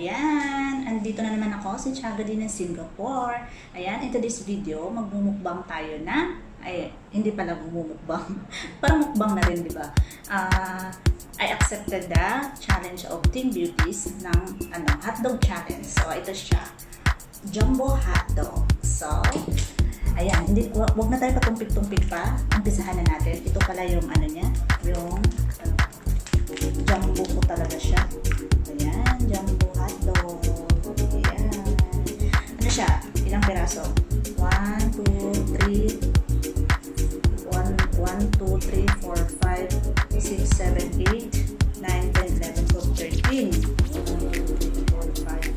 Ayan, andito na naman ako, si Tiaga din ng Singapore. Ayan, in today's video, magmumukbang tayo na, hindi pala magmumukbang, parang mukbang na rin, di ba? I accepted the challenge of Team Beauties ng hotdog challenge. So, ito siya, jumbo hotdog. So, ayan, wag na tayo patumpik-tumpik pa. Umpisahan na natin. Ito pala yung niya, yung jumbo ko talaga siya. Ayan, jumbo hotdog. Ayan. Ano siya? Ilang piraso? 1, 2, 3, 1, 2, 3, 4, 5, 6, 7, 8, 9, 10, 11, 12, 13. 4, 5,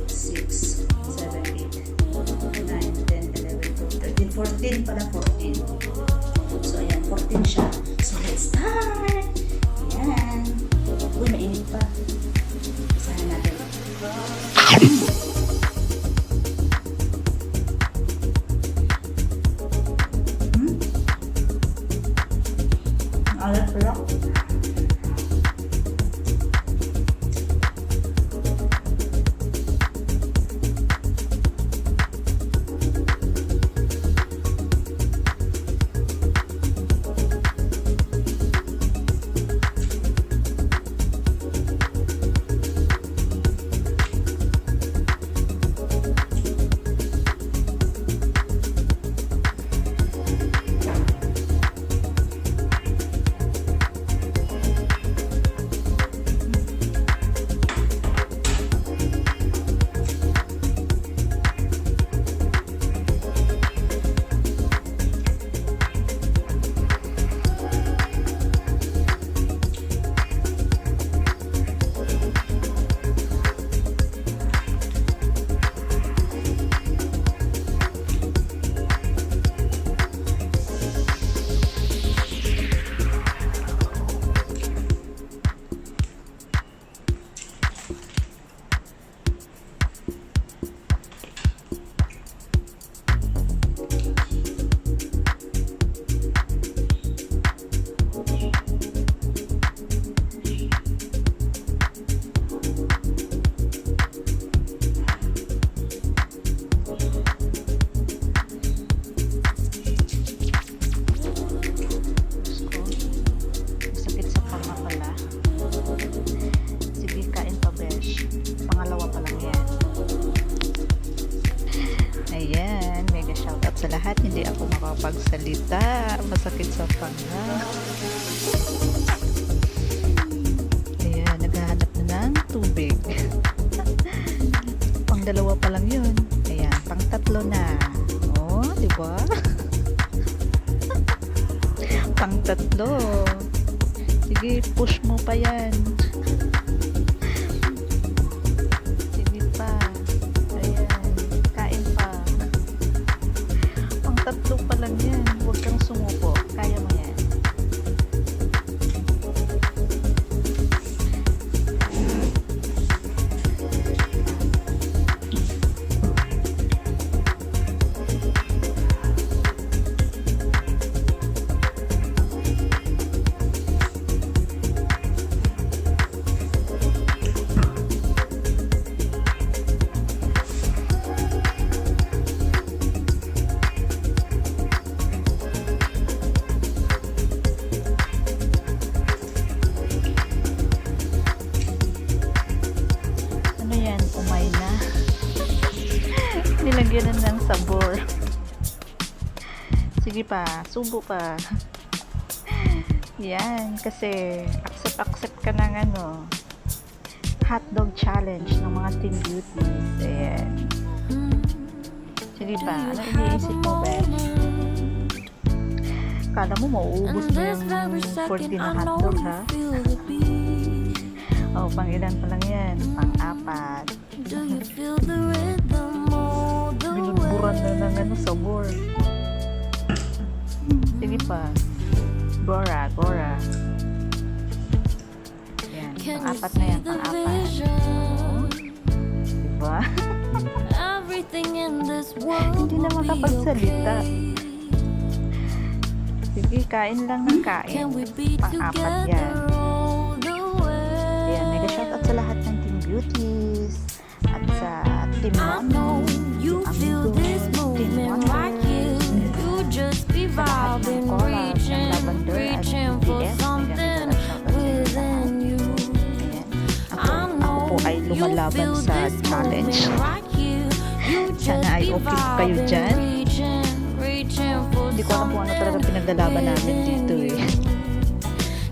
6, 7, 8, 9, 10, 11, 12, 13, 14 pala, 14. So, ayan, 14 siya. So, let's start! Ayan. Uy, mainit pa. Isahan natin. Alat pala. Sa lahat, hindi ako makapagsalita. Masakit sa panga. Ayan, naghahanap na ng tubig. Pang dalawa pa lang yun. Ayan, pang tatlo na. Oh, di ba? Pang tatlo. Sige, push mo pa yan. Sige pa. Tatlo pa lang yan. Huwag kang sumuko. Kaya mo yan. Umay na. Nilagyan na ng sabor. Sige pa, subo pa. Yan, kasi accept ka ng hotdog challenge ng mga Team Beauties. Ayan. Sige pa, ano iniisip mo, be? Kala mo mauubos mo yung 14 na hotdog, ha? Oh, pang ilan pa lang yan? Pang 4. Binudburan na ng sabor. Sige pa. Gora. Yan, pang 4 na yan, pang 4. Oh, diba? Hindi na makapagsalita. Sige, kain lang ng kain. Pang 4 yan. Ayan, mega shoutout sa lahat ng Team Beauties. sa Team 1. You feel this movement right here. You just be vibing, reaching for something within you. I know ay you lumalaban feel sa this challenge. movement right here. You just Sana ay be okay kayo vibing, dyan. reaching for Hindi ko alam kung ano talaga something pinaglalaban namin dito eh.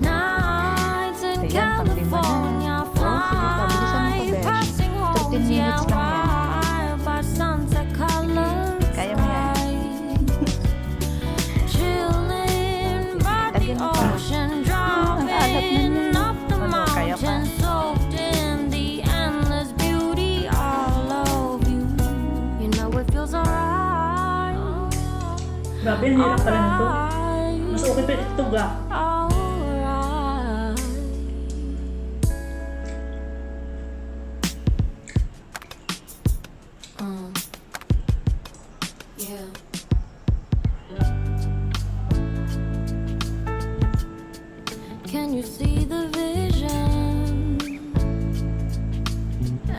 Nights in Ayan, pang-lima California, na. Oh, sige pa, bilisan mo ko, besh. passing 13 homes, minutes yeah, lang yan. right by sunset colors. Kaya mo yan. Chilling by the Lagyan mo pa. ocean, Ang alat na driving niya. up the Ano, kaya pa? mountain, soaked in the endless beauty all of you. You know it feels alright. Grabe, ang hirap pala nito. Mas okay pa ito ga. Alright. Yeah. Can you see the vision?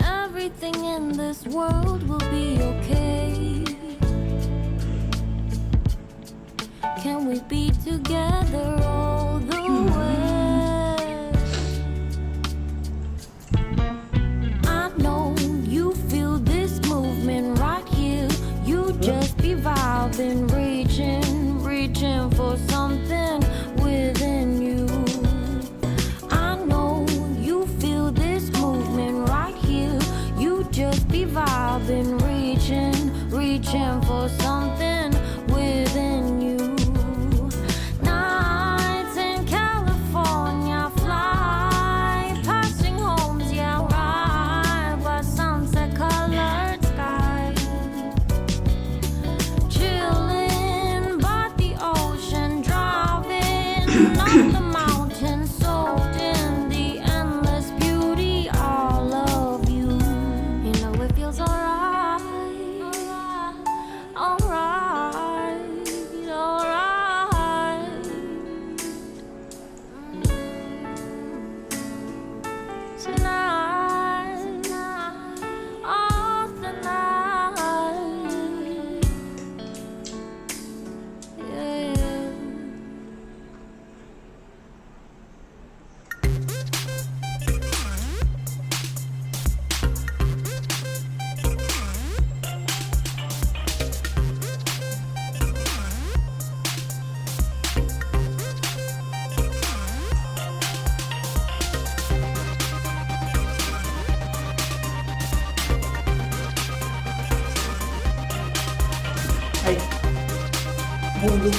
Everything in this world will be okay. Can we be together all the way? I know you feel this movement right here. You just be vibing, reaching for something within you. I know you feel this movement right here. You just be vibing, reaching for something within you. Nights in California, fly passing homes, yeah, right by sunset colored sky. Chilling by the ocean, driving up the mountain, soaked in the endless beauty all of you. You know it feels alright, alright, alright. Tonight, oh tonight, yeah. Ay, bulo.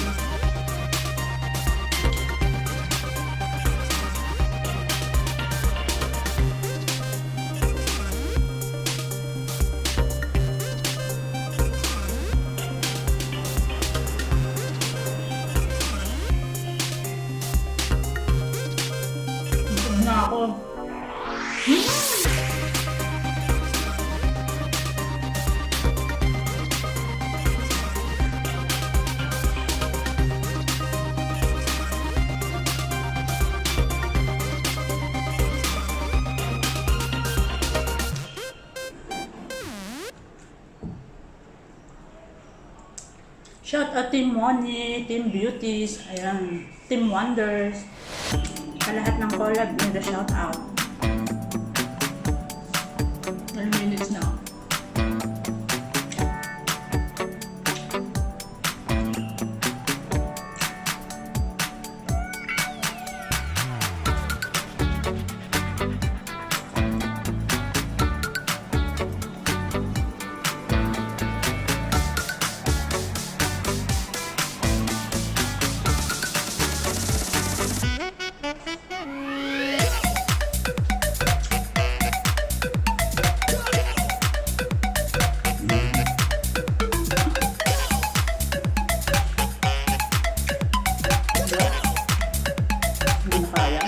Busog na ako. Shout out Team Money, Team Beauties, ayan, Team Wonders. Sa lahat ng collab, mega shout out. 12 minutes na. Hindi na kaya.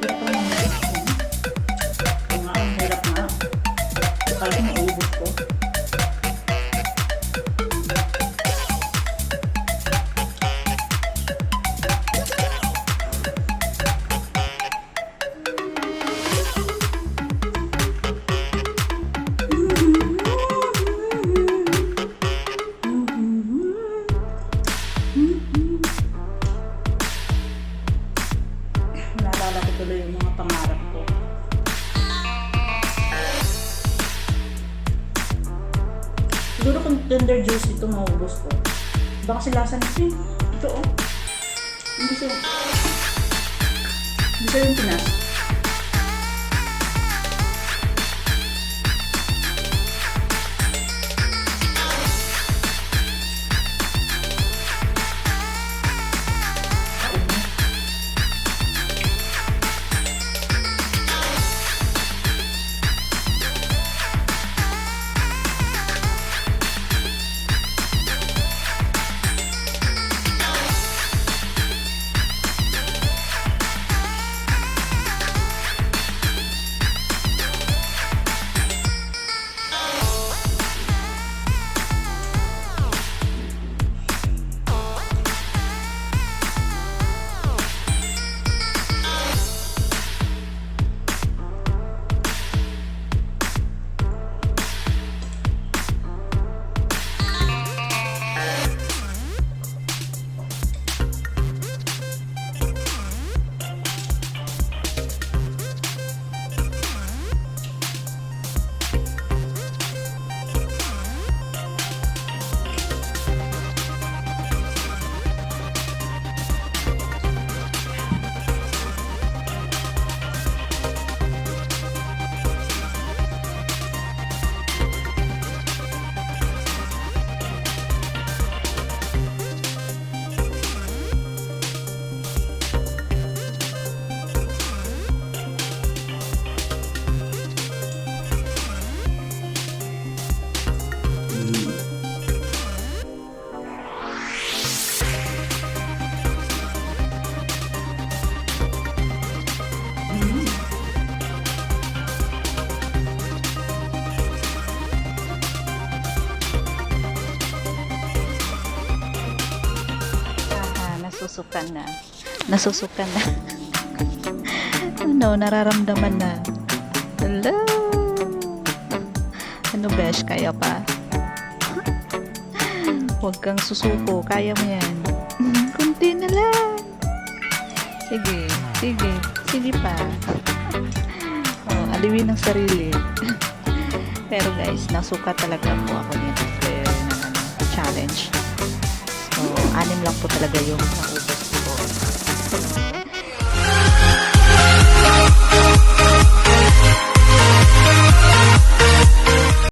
Hirap pa naman. Ito nga, ang hirap nga. Kala ko maubos ko. blender juice ito maubos ko. Baka kasi lasa nito eh. Ito oh. Hindi siya yung Pinas. Nasusukan na. Nasusukan na. Ano, nararamdaman na. Hello! Ano, besh? Kaya pa? Huwag kang susuko. Kaya mo yan. Kunti na lang. Sige. Sige. Sige pa. Oh, aliwin ang sarili. Pero guys, nasuka talaga po ako nito. Kaya challenge. So, 6 lang po talaga yung naubos ko.